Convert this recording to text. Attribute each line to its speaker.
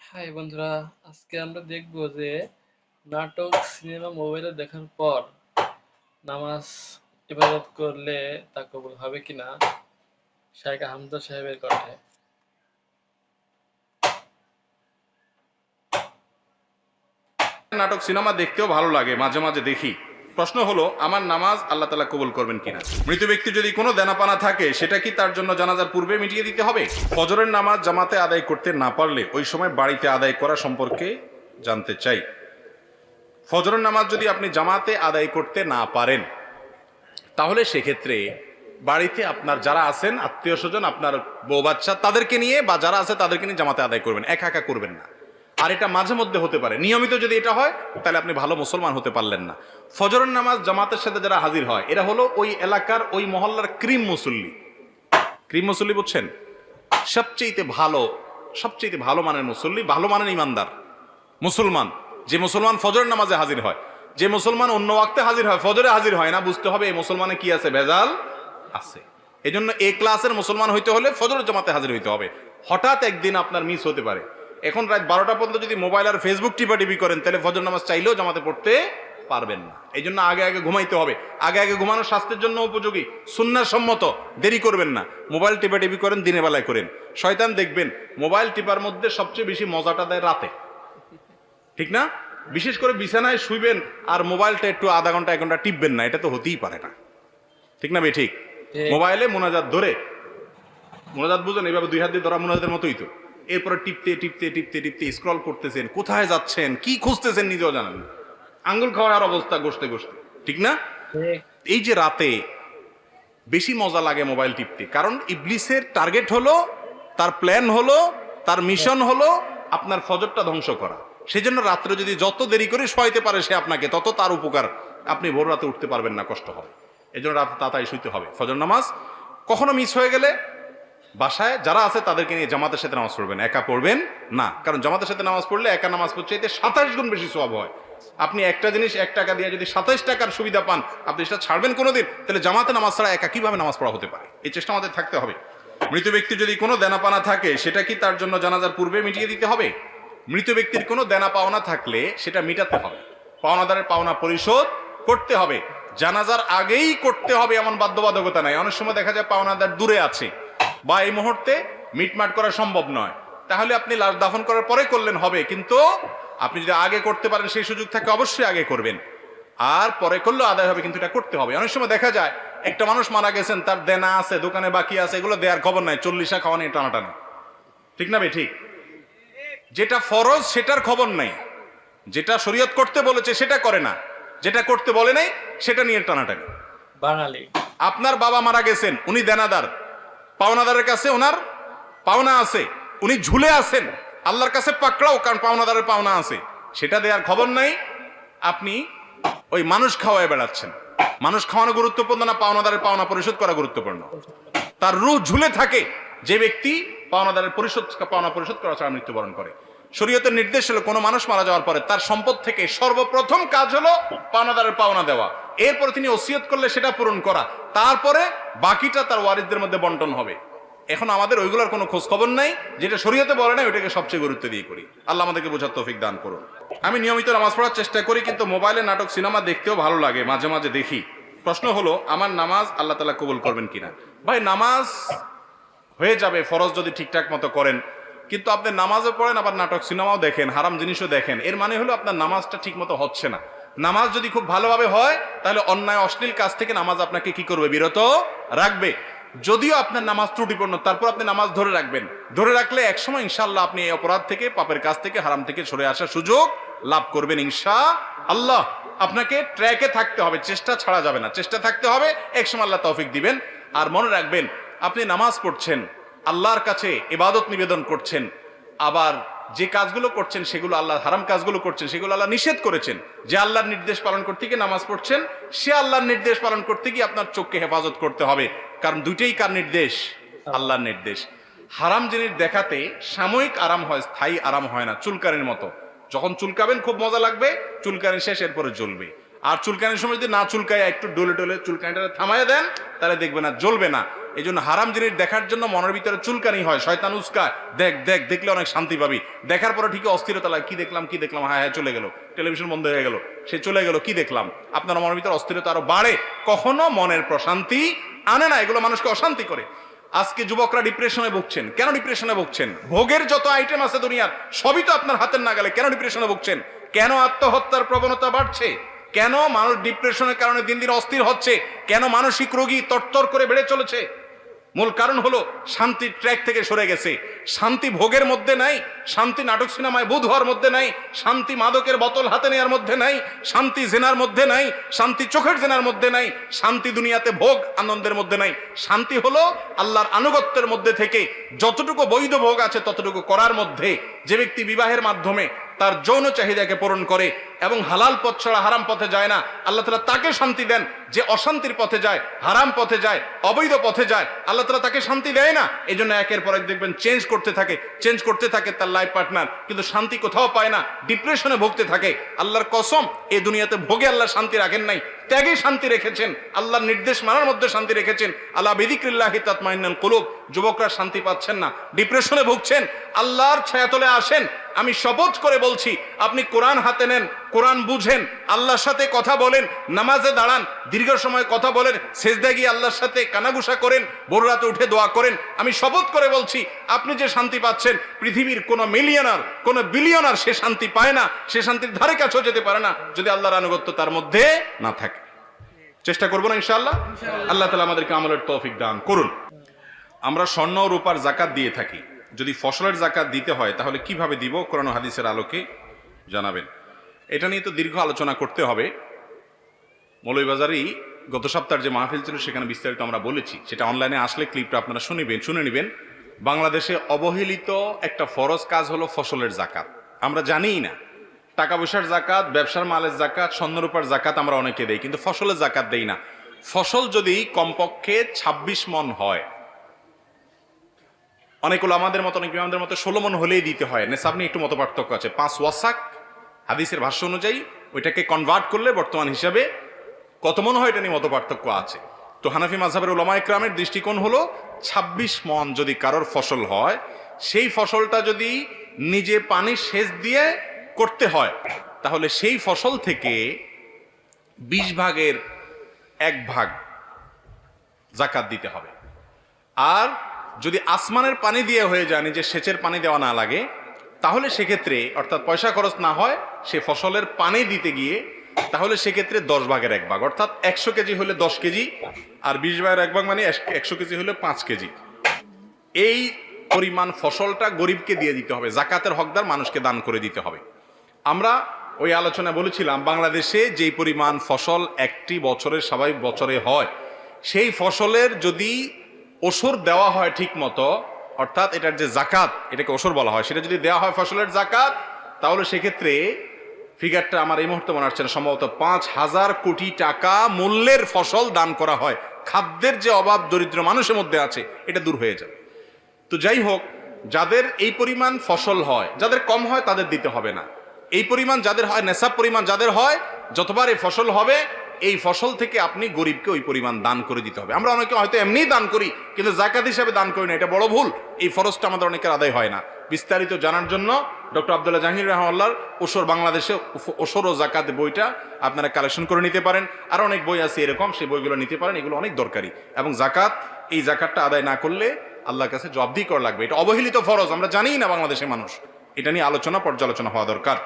Speaker 1: High বন্ধুরা, আজকে আমরা দেখব যে নাটক সিনেমা মোবাইলে দেখার পর নামাজ ইবাদত করলে তা কবুল হবে কিনা। শাইখ হামজা সাহেবের কণ্ঠে।
Speaker 2: নাটক সিনেমা দেখতেও ভালো লাগে, মাঝে মাঝে দেখি। প্রশ্ন হলো, আমার নামাজ আল্লাহ তাআলা কবুল করবেন কিনা। মৃত ব্যক্তি যদি কোনো দেনাপানা থাকে, সেটা কি তার জন্য জানাজার পূর্বে মিটিয়ে দিতে হবে? ফজরের নামাজ জামাতে আদায় করতে না পারলে ওই সময় বাড়িতে আদায় করা সম্পর্কে জানতে চাই। ফজরের নামাজ যদি আপনি জামাতে আদায় করতে না পারেন, তাহলে সেক্ষেত্রে বাড়িতে আপনার যারা আছেন আত্মীয় স্বজন, আপনার বউ বাচ্চা, তাদেরকে নিয়ে বা যারা আছে তাদেরকে নিয়ে জামাতে আদায় করবেন, একা একা করবেন না। আর এটা মাঝে মধ্যে হতে পারে, নিয়মিত যদি এটা হয় তাহলে আপনি ভালো মুসলমান হতে পারলেন না। ফজরের নামাজ জামাতের সাথে যারা হাজির হয়, এরা হলো ওই এলাকার ওই মহল্লার ক্রিম মুসল্লি। ক্রিম মুসল্লি বুঝছেন? সবচেয়ে ভালো মানের মুসল্লি, ভালো মানের ইমানদার মুসলমান। যে মুসলমান ফজরের নামাজে হাজির হয়, যে মুসলমান অন্য ওয়াক্তে হাজির হয়, ফজরে হাজির হয় না, বুঝতে হবে এই মুসলমানে কি আছে, ভেজাল আছে। এই জন্য এ ক্লাসের মুসলমান হইতে হলে ফজরের জামাতে হাজির হইতে হবে। হঠাৎ একদিন আপনার মিস হতে পারে, এখন রাত 12টা পর্যন্ত যদি মোবাইল আর ফেসবুক টিপাটিপি করেন, তাহলে ফজর নামাজ চাইলেও জামাতে পড়তে পারবেন না। এই জন্য আগে আগে ঘুমাইতে হবে। আগে আগে ঘুমানো স্বাস্থ্যের জন্য উপযোগী, সুন্নাহ সম্মত। দেরি করবেন না। মোবাইল টিপাটিপি করেন, দিনের বেলায় করেন। শয়তান দেখবেন মোবাইল টিপার মধ্যে সবচেয়ে বেশি মজাটা দেয় রাতে, ঠিক না? বিশেষ করে বিছানায় শুইবেন আর মোবাইলটা একটু আধা ঘন্টা 1 ঘন্টা টিপবেন না, এটা তো হতেই পারে না, ঠিক না? ঠিক। মোবাইলে মোনাজাত ধরে, মোনাজাত বুঝেন, এইভাবে 2 হাত দিয়ে ধরা মোনাজাতের মতোই তো। এরপরে টিপতে টিপতে টিপতে টিপতে স্ক্রল করতেছেন, কোথায় যাচ্ছেন, কি খুঁজতেছেন নিজেও জানেন না। আঙ্গুল খাওয়ার অবস্থা গোষ্ঠে গোষ্ঠে, ঠিক না? এই যে রাতে বেশি মজা লাগে মোবাইল টিপতে, কারণ ইবলিসের টার্গেট হলো, তার প্ল্যান হলো, তার মিশন হলো আপনার ফজরটা ধ্বংস করা। সেই জন্য রাত্রে যদি যত দেরি করে শোয়াইতে পারে সে আপনাকে, তত তার উপকার। আপনি ভোর রাতে উঠতে পারবেন না, কষ্ট হবে। এই জন্য রাতে তাড়াতাড়ি শুইতে হবে। ফজর নামাজ কখনো মিস হয়ে গেলে বাসায় যারা আছে তাদেরকে নিয়ে জামাতের সাথে নামাজ পড়বেন, একা পড়বেন না। কারণ জামাতের সাথে নামাজ পড়লে একা নামাজ পড়ছে এতে 27 গুণ বেশি সওয়াব হয়। আপনি একটা জিনিস 1 টাকা দিয়ে যদি 27 টাকার সুবিধা পান, আপনি সেটা ছাড়বেন কোনোদিন? তাহলে জামাতে নামাজ ছাড়া একা কিভাবে নামাজ পড়া হতে পারে? এই চেষ্টা আমাদের থাকতে হবে। মৃত ব্যক্তির যদি কোনো দেনাপানা থাকে, সেটা কি তার জন্য জানাজার পূর্বে মিটিয়ে দিতে হবে? মৃত ব্যক্তির কোনো দেনা পাওনা থাকলে সেটা মিটাতে হবে, পাওনাদারের পাওনা পরিশোধ করতে হবে। জানাজার আগেই করতে হবে এমন বাধ্যবাধকতা নাই। অনেক সময় দেখা যায় পাওনাদার দূরে আছে বা এই মুহূর্তে মিটমাট করা সম্ভব নয়, তাহলে আপনি লাশ দাফন করার পরে করলেন হবে, কিন্তু আপনি যদি আগে করতে পারেন, সেই সুযোগ থাকে, অবশ্যই আগে করবেন। আর পরে করলেও আদায় হবে, কিন্তু এটা করতে হবে। অনেক সময় দেখা যায় একটা মানুষ মারা গেছেন, তার দেনা আছে, দোকানে বাকি আছে, এগুলো দেওয়ার খবর নাই, 40 খাওয়া নিয়ে টানাটানি, ঠিক না? ঠিক। যেটা ফরজ সেটার খবর নাই, যেটা শরীয়ত করতে বলেছে সেটা করে না, যেটা করতে বলে নাই সেটা নিয়ে টানাটানি।
Speaker 1: বাঙালি।
Speaker 2: আপনার বাবা মারা গেছেন, উনি দেনাদার, পাওনাদারের কাছে ওনার পাওনা আছে, উনি ঝুলে আছেন, আল্লাহর কাছে পাকড়াও, কারণ পাওনাদারের পাওনা আছে, সেটা দেওয়ার খবর নাই। আপনি ওই মানুষ খাওয়ায় বেড়াচ্ছেন। মানুষ খাওয়ানো গুরুত্বপূর্ণ না পাওনাদারের পাওনা পরিশোধ করা গুরুত্বপূর্ণ? তার রূহ ঝুলে থাকে যে ব্যক্তি পাওনাদারের পাওনা পরিশোধ করা ছাড়া মৃত্যুবরণ করে। শরীয়তের নির্দেশ হলো কোনো মানুষ মারা যাওয়ার পরে তার সম্পদ থেকে সর্বপ্রথম কাজ হলো পাওনাদারের পাওনা দেওয়া। এরপরে তিনি ওসিয়ত করলে সেটা পূরণ করা, তারপরে বাকিটা তার ওয়ারিসদের মধ্যে বন্টন হবে। এখন আমাদের ওইগুলোর কোনো খোঁজ খবর নাই, যেটা শরীয়তে বলে না ওইটাকে সবচেয়ে গুরুত্ব দিয়ে করি। আল্লাহ আমাদেরকে বোঝার তৌফিক দান করুন। আমি নিয়মিত নামাজ পড়ার চেষ্টা করি, কিন্তু মোবাইলে নাটক সিনেমা দেখতেও ভালো লাগে, মাঝে মাঝে দেখি। প্রশ্ন হলো, আমার নামাজ আল্লাহ তাআলা কবুল করবেন কিনা। ভাই, নামাজ হয়ে যাবে ফরজ যদি ঠিকঠাক মতো করেন, কিন্তু আপনি নামাজও পড়েন আবার নাটক সিনেমাও দেখেন, হারাম জিনিসও দেখেন, এর মানে হলো আপনার নামাজটা ঠিক মতো হচ্ছে না। নামাজ যদি খুব ভালোভাবে হয়, তাহলে অন্যায় অশ্লীল কাজ থেকে নামাজ আপনাকে কি করবে, বিরত রাখবে। যদিও আপনার নামাজ ত্রুটিপূর্ণ, তারপর আপনি নামাজ ধরে রাখবেন। ধরে রাখলে একসময় ইনশাআল্লাহ আপনি এই অপরাধ থেকে, পাপের কাজ থেকে, হারাম থেকে সরে আসার সুযোগ লাভ করবেন ইনশাআল্লাহ। আপনাকে ট্র্যাকে থাকতে হবে, চেষ্টা ছাড়া যাবে না, চেষ্টা থাকতে হবে, একসময় আল্লাহ তৌফিক দিবেন। আর মনে রাখবেন, আপনি নামাজ পড়ছেন, আল্লাহর কাছে ইবাদত নিবেদন করছেন, আবার যে কাজগুলো করছেন সেগুলো আল্লাহ, হারাম কাজগুলো করছেন সেগুলো আল্লাহ নিষেধ করেছেন। যে আল্লাহর নির্দেশ পালন করতে গিয়ে নামাজ পড়ছেন, সে আল্লাহর নির্দেশ পালন করতে গিয়ে আপনার চোখকে হেফাজত করতে হবে, কারণ দুইটাই কার নির্দেশ? আল্লাহর নির্দেশ। হারাম জিনিস দেখাতে সাময়িক আরাম হয়, স্থায়ী আরাম হয় না। চুলকানির মতো, যখন চুলকাবেন খুব মজা লাগবে, চুলকানি শেষ, এরপরে জ্বলবে। আর চুলকানির সময় যদি না চুলকায়, একটু ডলে ডলে চুলকানিটা থামাইয়া দেন, তাহলে দেখবে না জ্বলবে না। এই জন্য হারাম জিনিস দেখার জন্য মনের ভিতরে চুলকানি হয়, শয়তান উস্কায়, দেখ দেখ, দেখলে অনেক শান্তি পাবি। দেখার পরে ঠিকই অস্থিরতা লাগে, কি দেখলাম কি দেখলাম, হ্যাঁ হ্যাঁ চলে গেল, টেলিভিশন বন্ধ হয়ে গেল, সে চলে গেল, কি দেখলাম। আপনার মনের ভিতরে অস্থিরতা আরো বাড়ে, কখনো মনের প্রশান্তি আনে না, এগুলো মানুষকে অশান্তি করে। আজকে যুবকরা ডিপ্রেশনে ভুগছেন। কেন ডিপ্রেশনে ভুগছেন? ভোগের যত আইটেম আছে দুনিয়ার সবই তো আপনার হাতের নাগালে। কেন ডিপ্রেশনে ভুগছেন? কেন আত্মহত্যার প্রবণতা বাড়ছে? কেন মানুষ ডিপ্রেশনের কারণে দিন দিন অস্থির হচ্ছে? কেন মানসিক রোগী তরতর করে বেড়ে চলেছে? মূল কারণ হলো শান্তির ট্র্যাক থেকে সরে গেছে। শান্তি ভোগের মধ্যে নাই, শান্তি নাটক সিনেমায় বুধ হওয়ার মধ্যে নাই, শান্তি মাদকের বোতল হাতে নেওয়ার মধ্যে নাই, শান্তি জেনার মধ্যে নাই, শান্তি চোখের জেনার মধ্যে নাই, শান্তি দুনিয়াতে ভোগ আনন্দের মধ্যে নাই। শান্তি হলো আল্লাহর আনুগত্যের মধ্যে থেকে যতটুকু বৈধ ভোগ আছে ততটুকু করার মধ্যে। যে ব্যক্তি বিবাহের মাধ্যমে তার যৌন চাহিদাকে পূরণ করে এবং হালাল পথ ছাড়া হারাম পথে যায় না, আল্লাহ তাআলা তাকে শান্তি দেন। যে অশান্তির পথে যায়, হারাম পথে যায়, অবৈধ পথে যায়, আল্লাহ তাআলা তাকে শান্তি দেয় না। এই জন্য একের পর এক দেখবেন চেঞ্জ করতে থাকে তার লাইফ পার্টনার, কিন্তু শান্তি কোথাও পায় না, ডিপ্রেশনে ভুগতে থাকে। আল্লাহর কসম, এই দুনিয়াতে ভোগে আল্লাহ শান্তি রাখেন নাই, ত্যাগে শান্তি রেখেছেন, আল্লাহর নির্দেশ মানার মধ্যে শান্তি রেখেছেন। আলা বিযিক্রিল্লাহি তাতমাইন্নুল কুলুব। যুবকরা শান্তি পাচ্ছেন না, ডিপ্রেশনে ভুগছেন, আল্লাহর ছায়াতলে আসেন। আমি শপথ করে বলছি, আপনি কোরআন হাতে নেন, কোরআন বুঝেন, আল্লাহর সাথে কথা বলেন, নামাজে দাঁড়ান, দীর্ঘ সময় কথা বলেন, সেজদায় গিয়ে আল্লাহর সাথে কানাঘুষা করেন, ভোর রাতে উঠে দোয়া করেন। আমি শপথ করে বলছি, আপনি যে শান্তি পাচ্ছেন, পৃথিবীর কোনো মিলিয়নার, কোনো বিলিয়নার সে শান্তি পায় না, সে শান্তির ধারে কাছেও যেতে পারে না যদি আল্লাহর আনুগত্য তার মধ্যে না থাকে। চেষ্টা করবো না ইনশাআল্লাহ? আল্লাহ তাআলা আমাদেরকে আমলের তৌফিক দান করুন। আমরা স্বর্ণ ও রূপার যাকাত দিয়ে থাকি। যদি ফসলের যাকাত দিতে হয় তাহলে কিভাবে দিব? কোরআন ও হাদিসের আলোকে জানাবেন। এটা নিয়ে তো দীর্ঘ আলোচনা করতে হবে। মৌলভীবাজারেই গত সপ্তাহের যে মাহফিল ছিল সেখানে বিস্তারিত আমরা বলেছি, সেটা অনলাইনে আসলে ক্লিপটা আপনারা শুনে নেবেন। বাংলাদেশে অবহেলিত একটা ফরজ কাজ হলো ফসলের যাকাত। আমরা জানিই না, টাকা পয়সার যাকাত, ব্যবসার মালের যাকাত, স্বর্ণরূপার যাকাত আমরা অনেকে দেই, কিন্তু ফসলের যাকাত দেই না। ফসল যদি কমপক্ষে 26 মণ হয়, অনেকগুলো আমাদের মতো, অনেক ইমামদের মতো 16 মণ হলেই দিতে হয়। নেসাব নিয়ে একটু মত পার্থক্য আছে। 5 ওয়াসাক হাদিসের ভাষ্য অনুযায়ী ওইটাকে কনভার্ট করলে বর্তমান হিসাবে কত মণ হয় এটা নিয়ে মত পার্থক্য আছে। তো হানাফি মাযহাবের উলামা ইকরামের দৃষ্টিকোণ হলো 26 মণ যদি কারোর ফসল হয়, সেই ফসলটা যদি নিজে পানি সেচ দিয়ে করতে হয় তাহলে সেই ফসল থেকে 20 ভাগের 1 ভাগ যাকাত দিতে হবে। আর যদি আসমানের পানি দিয়ে হয়ে যায়, নিজে সেচের পানি দেওয়া না লাগে, তাহলে সেক্ষেত্রে অর্থাৎ পয়সা খরচ না হয় সে ফসলের পানি দিতে গিয়ে, তাহলে সেক্ষেত্রে 10 ভাগের 1 ভাগ, অর্থাৎ 100 কেজি হলে 10 কেজি, আর 20 ভাগের 1 ভাগ মানে 100 কেজি হলে 5 কেজি। এই পরিমাণ ফসলটা গরিবকে দিয়ে দিতে হবে, যাকাতের হকদার মানুষকে দান করে দিতে হবে। আমরা ওই আলোচনা বলেছিলাম, বাংলাদেশে যেই পরিমাণ ফসল একটি বছরের স্বাভাবিক বছরে হয়, সেই ফসলের যদি ওসর দেওয়া হয় ঠিক মতো, অর্থাৎ এটার যে যাকাত, এটাকে ওসর বলা হয়, সেটা যদি দেওয়া হয় ফসলের যাকাত, তাহলে সেক্ষেত্রে ফিগারটা আমার এই মুহূর্তে মনে আসছে না, সম্ভবত 5,000 কোটি টাকা মূল্যের ফসল দান করা হয়। খাদ্যের যে অভাব দরিদ্র মানুষের মধ্যে আছে এটা দূর হয়ে যাবে। তো যাই হোক, যাদের এই পরিমাণ ফসল হয়, যাদের কম হয় তাদের দিতে হবে না। এই পরিমাণ যাদের হয়, নেশাব পরিমাণ যাদের হয়, যতবার এই ফসল হবে এই ফসল থেকে আপনি গরিবকে ওই পরিমাণ দান করে দিতে হবে। আমরা অনেকে হয়তো এমনিই দান করি, কিন্তু যাকাত হিসাবে দান করি না, এটা বড় ভুল। এই ফরজটা আমাদের অনেকের আদায় হয় না। বিস্তারিত জানার জন্য ডক্টর আব্দুল্লাহ জাহাঙ্গীর রাহমাহুল্লাহর ওসর বাংলাদেশে ওসর ও যাকাত বইটা আপনারা কালেকশন করে নিতে পারেন। আর অনেক বই আছে এরকম, সেই বইগুলো নিতে পারেন, এগুলো অনেক দরকারি। এবং যাকাত, এই যাকাতটা আদায় না করলে আল্লাহর কাছে জবাবদিহি করা লাগবে। এটা অবহেলিত ফরজ, আমরা জানিই না বাংলাদেশের মানুষ। এটা নিয়ে আলোচনা পর্যালোচনা হওয়া দরকার।